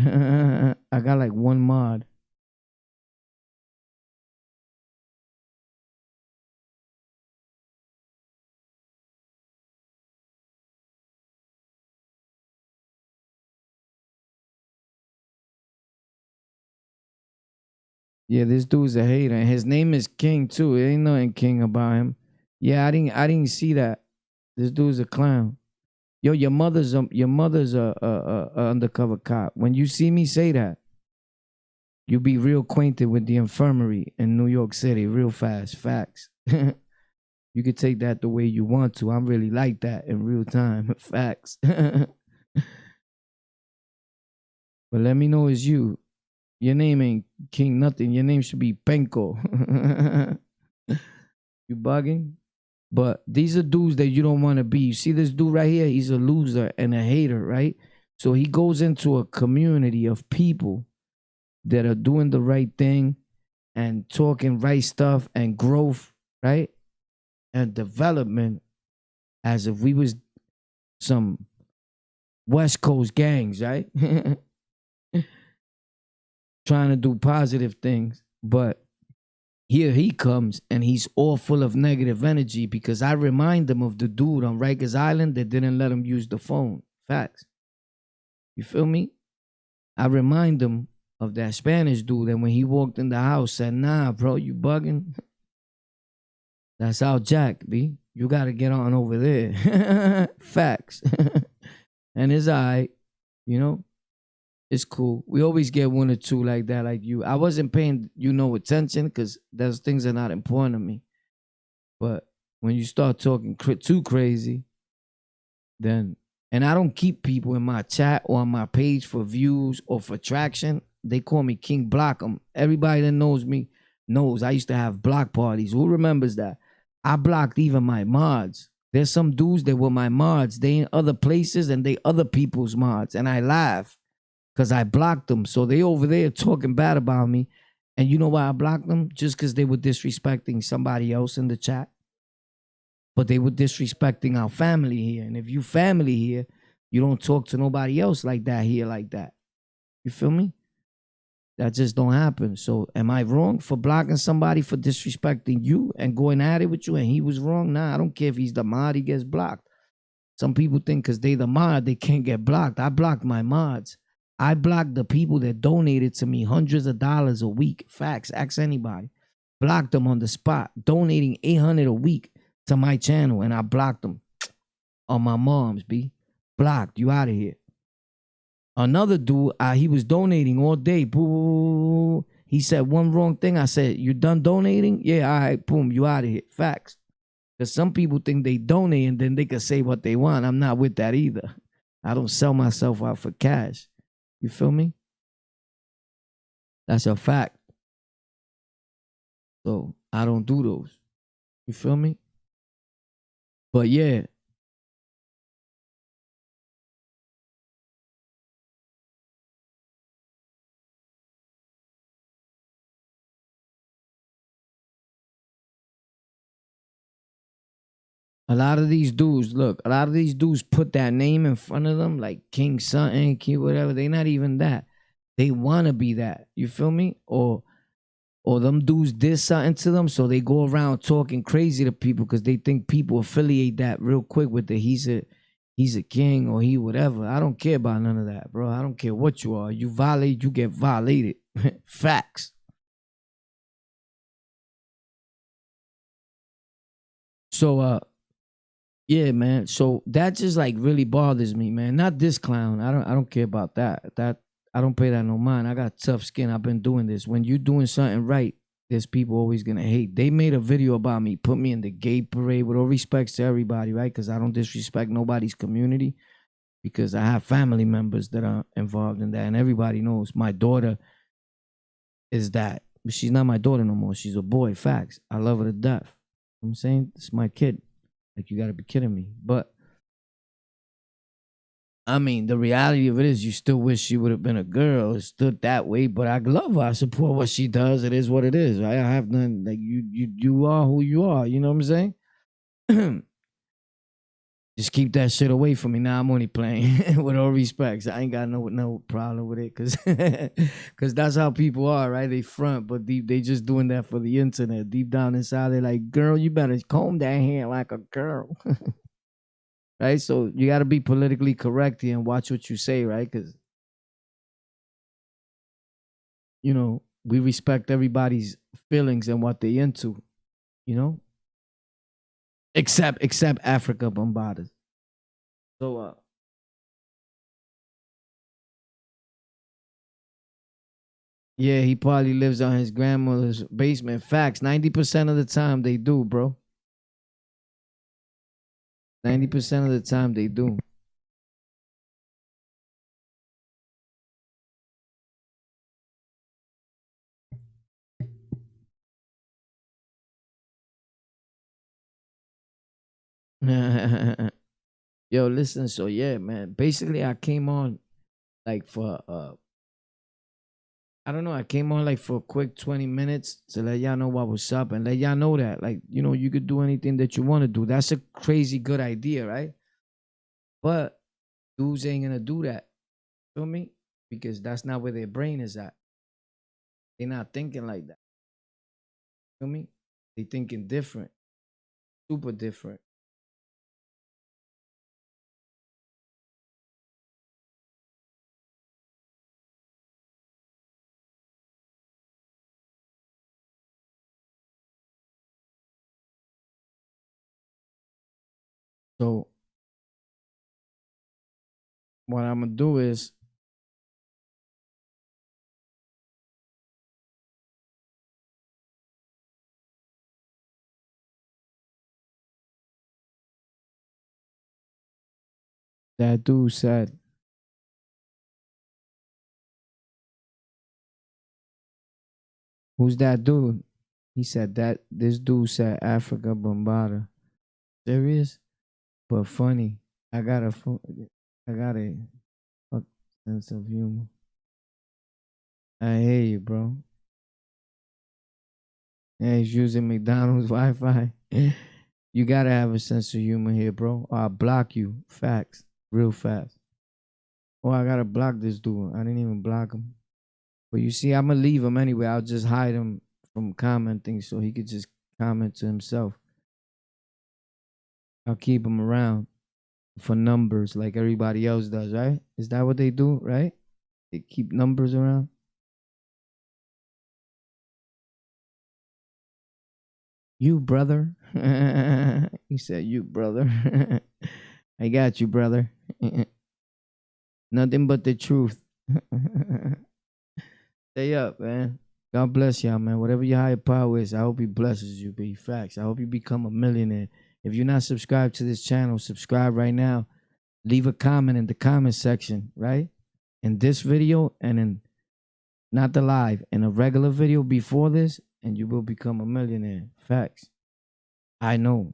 I got like one mod. Yeah, this dude's a hater. And his name is King too. It ain't nothing King about him. Yeah, I didn't see that. This dude's a clown. Yo, your mother's a undercover cop. When you see me say that, you'll be real acquainted with the infirmary in New York City real fast. Facts. You could take that the way you want to. I'm really like that in real time. Facts. But let me know it's you. Your name ain't King nothing. Your name should be Penko. You bugging? But these are dudes that you don't want to be. You see this dude right here? He's a loser and a hater, right? So he goes into a community of people that are doing the right thing and talking right stuff and growth, right? And development as if we was some West Coast gangs, right? Trying to do positive things. But here he comes and he's all full of negative energy because I remind him of the dude on Rikers Island that didn't let him use the phone. Facts. You feel me? I remind him of that Spanish dude that when he walked in the house said, nah, bro, you bugging? That's our Jack, B. You got to get on over there. Facts. And it's all right, you know? It's cool. We always get one or two like that, like you. I wasn't paying no attention because those things are not important to me. But when you start talking too crazy, then, and I don't keep people in my chat or on my page for views or for traction. They call me King Block 'em. Everybody that knows me knows I used to have block parties. Who remembers that? I blocked even my mods. There's some dudes that were my mods. They in other places and they other people's mods. And I laugh because I blocked them. So they over there talking bad about me. And you know why I blocked them? Just because they were disrespecting somebody else in the chat. But they were disrespecting our family here. And if you family here, you don't talk to nobody else like that here like that. You feel me? That just don't happen. So am I wrong for blocking somebody for disrespecting you and going at it with you and he was wrong? Nah, I don't care if he's the mod, he gets blocked. Some people think because they the mod, they can't get blocked. I blocked my mods. I blocked the people that donated to me hundreds of dollars a week. Facts, ask anybody. Blocked them on the spot, donating $800 a week to my channel, and I blocked them on my mom's, B. Blocked, you out of here. Another dude, he was donating all day. Boo. He said one wrong thing. I said, you done donating? Yeah, all right, boom, you out of here. Facts. Because some people think they donate and then they can say what they want. I'm not with that either. I don't sell myself out for cash. You feel me? That's a fact. So I don't do those. You feel me? But yeah, a lot of these dudes, look, a lot of these dudes put that name in front of them, like King something, King whatever. They not even that. They want to be that. You feel me? Or them dudes did something to them, so they go around talking crazy to people because they think people affiliate that real quick with the he's a king or he whatever. I don't care about none of that, bro. I don't care what you are. You violate, you get violated. Facts. So yeah, man. So that just like really bothers me, man. Not this clown. I don't care about that. That I don't pay that no mind. I got tough skin. I've been doing this. When you doing something right, there's people always gonna hate. They made a video about me, put me in the gay parade with all respects to everybody, right? Because I don't disrespect nobody's community because I have family members that are involved in that. And everybody knows my daughter is that. But she's not my daughter no more. She's a boy. Facts. I love her to death. You know what I'm saying? It's my kid. Like, you gotta be kidding me. But I mean, the reality of it is you still wish she would have been a girl. It stood that way, but I love her. I support what she does. It is what it is. Right? I have none like you are who you are. You know what I'm saying? Just keep that shit away from me. Now I'm only playing with all respects. I ain't got no problem with it because that's how people are, right? They front, but deep they just doing that for the internet. Deep down inside, they're like, girl, you better comb that hair like a girl. Right? So you gotta be politically correct here and watch what you say, right? Because we respect everybody's feelings and what they into, you know? Except Africa Bombadas. So yeah, he probably lives on his grandmother's basement. Facts. 90% of the time they do, bro. 90% of the time they do. Yo, listen, so yeah, man. Basically I came on like for I don't know, I came on like for a quick 20 minutes to let y'all know what was up and let y'all know that like, you could do anything that you want to do. That's a crazy good idea, right? But dudes ain't gonna do that. Feel me? Because that's not where their brain is at. They're not thinking like that. Feel me? They thinking different, super different. So what I'm gonna do is that dude said, "Who's that dude?" He said that this dude said Africa Bombada. Serious, but funny. I got a, I got a fuck sense of humor. I hear you, bro. Yeah, he's using McDonald's Wi-Fi. You gotta have a sense of humor here, bro. Or I'll block you. Facts, real fast. Oh, I gotta block this dude. I didn't even block him. But you see, I'm gonna leave him anyway. I'll just hide him from commenting so he could just comment to himself. I'll keep him around for numbers like everybody else does, right? Is that what they do, right? They keep numbers around. You brother. He said, you brother. I got you, brother. Nothing but the truth. Stay up, man. God bless y'all, man. Whatever your higher power is, I hope he blesses you, be facts. I hope you become a millionaire. If you're not subscribed to this channel, subscribe right now. Leave a comment in the comment section, right? In this video and in not the live, in a regular video before this, and you will become a millionaire. Facts. I know.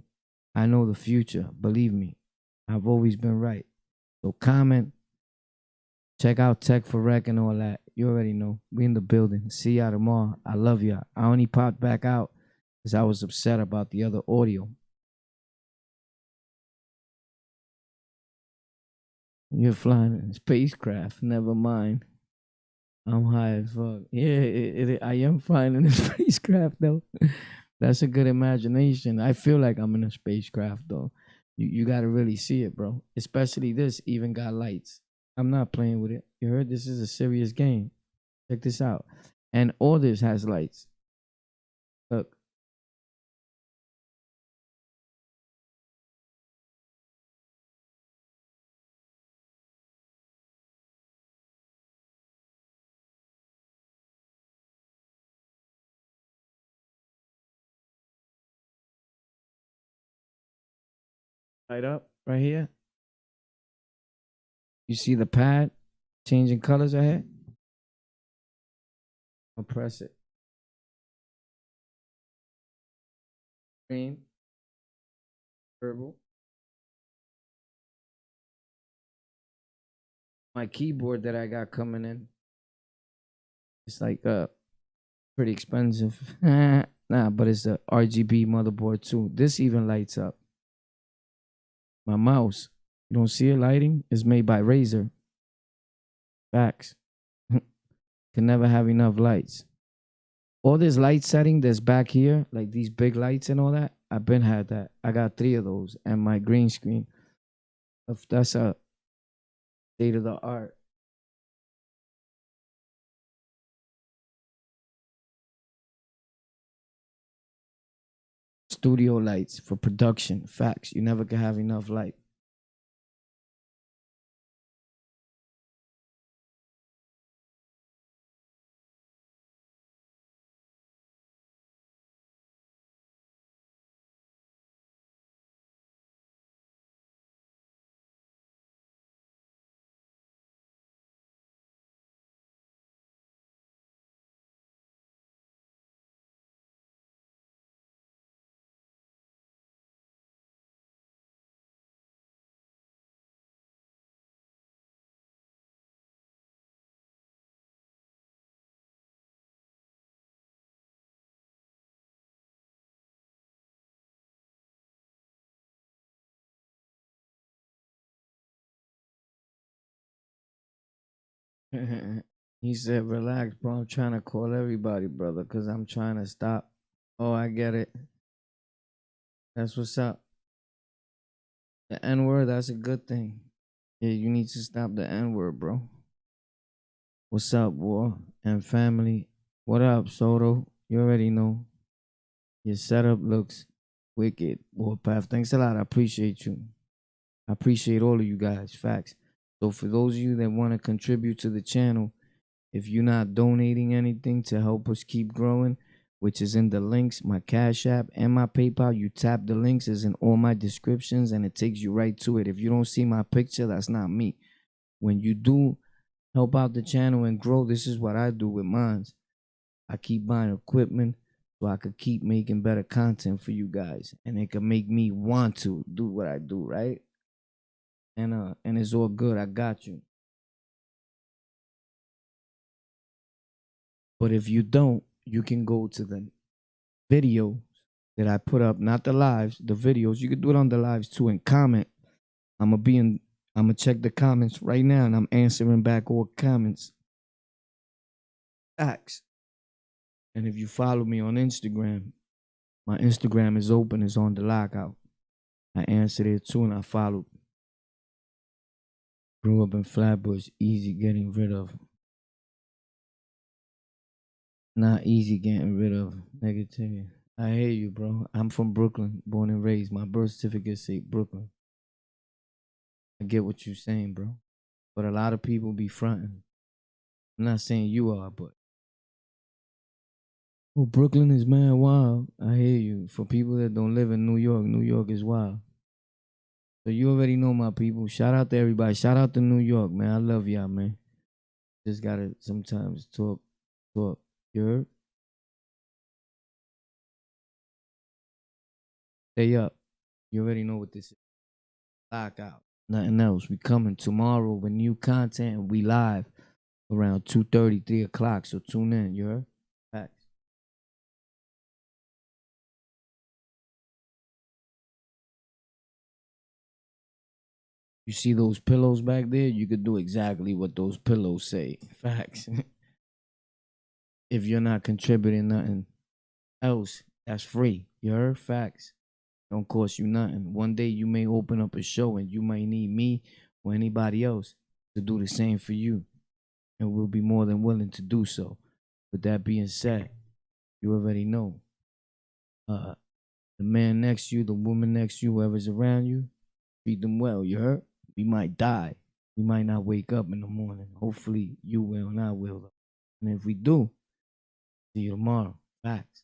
I know the future. Believe me. I've always been right. So comment, check out Tech for Rec and all that. You already know. We in the building. See y'all tomorrow. I love y'all. I only popped back out because I was upset about the other audio. You're flying in a spacecraft. Never mind. I'm high as fuck. Yeah, I am flying in a spacecraft though. That's a good imagination. I feel like I'm in a spacecraft though. You gotta really see it, bro. Especially this even got lights. I'm not playing with it. You heard? This is a serious game. Check this out. And all this has lights. Look, light up right here. You see the pad changing colors ahead? I'll press it. Green, purple. My keyboard that I got coming in. It's like pretty expensive. Nah, but it's a RGB motherboard too. This even lights up. My mouse. You don't see it lighting? It's made by Razer. Facts. Can never have enough lights. All this light setting that's back here, like these big lights and all that, I've been had that. I got 3 of those and my green screen. If that's a state of the art. Studio lights for production. Facts. You never can have enough light. He said, relax, bro. I'm trying to call everybody, brother, because I'm trying to stop. Oh, I get it. That's what's up. The N word, that's a good thing. Yeah, you need to stop the N word, bro. What's up, war and family? What up, Soto? You already know. Your setup looks wicked, Warpath. Thanks a lot. I appreciate you. I appreciate all of you guys. Facts. So for those of you that want to contribute to the channel, if you're not donating anything to help us keep growing, which is in the links, my Cash App and my PayPal, you tap the links, is in all my descriptions, and it takes you right to it. If you don't see my picture, that's not me. When you do help out the channel and grow, this is what I do with mine. I keep buying equipment so I could keep making better content for you guys, and it can make me want to do what I do, right? And it's all good. I got you. But if you don't, you can go to the video that I put up, not the lives, the videos. You can do it on the lives too and comment. I'm gonna check the comments right now and I'm answering back all comments. Facts. And if you follow me on Instagram, my Instagram is open, it's on the lockout. I answered it too and I followed. Grew up in Flatbush, easy getting rid of. Not easy getting rid of negativity. I hear you, bro. I'm from Brooklyn, born and raised. My birth certificate say Brooklyn. I get what you're saying, bro. But a lot of people be fronting. I'm not saying you are, but oh, Brooklyn is mad wild. I hear you. For people that don't live in New York is wild. So you already know my people. Shout out to everybody. Shout out to New York, man. I love y'all, man. Just gotta sometimes talk. You heard? Stay up. You already know what this is. Lockout. Nothing else. We coming tomorrow with new content. We live around 2:30, 3 o'clock. So tune in. You heard? Facts. You see those pillows back there? You could do exactly what those pillows say. Facts. If you're not contributing nothing else, that's free. You heard? Facts. Don't cost you nothing. One day you may open up a show and you might need me or anybody else to do the same for you. And we'll be more than willing to do so. With that being said, you already know. Uh the man next to you, the woman next to you, whoever's around you, treat them well, you heard? We might die. We might not wake up in the morning. Hopefully you will and I will. And if we do, see you tomorrow. Facts.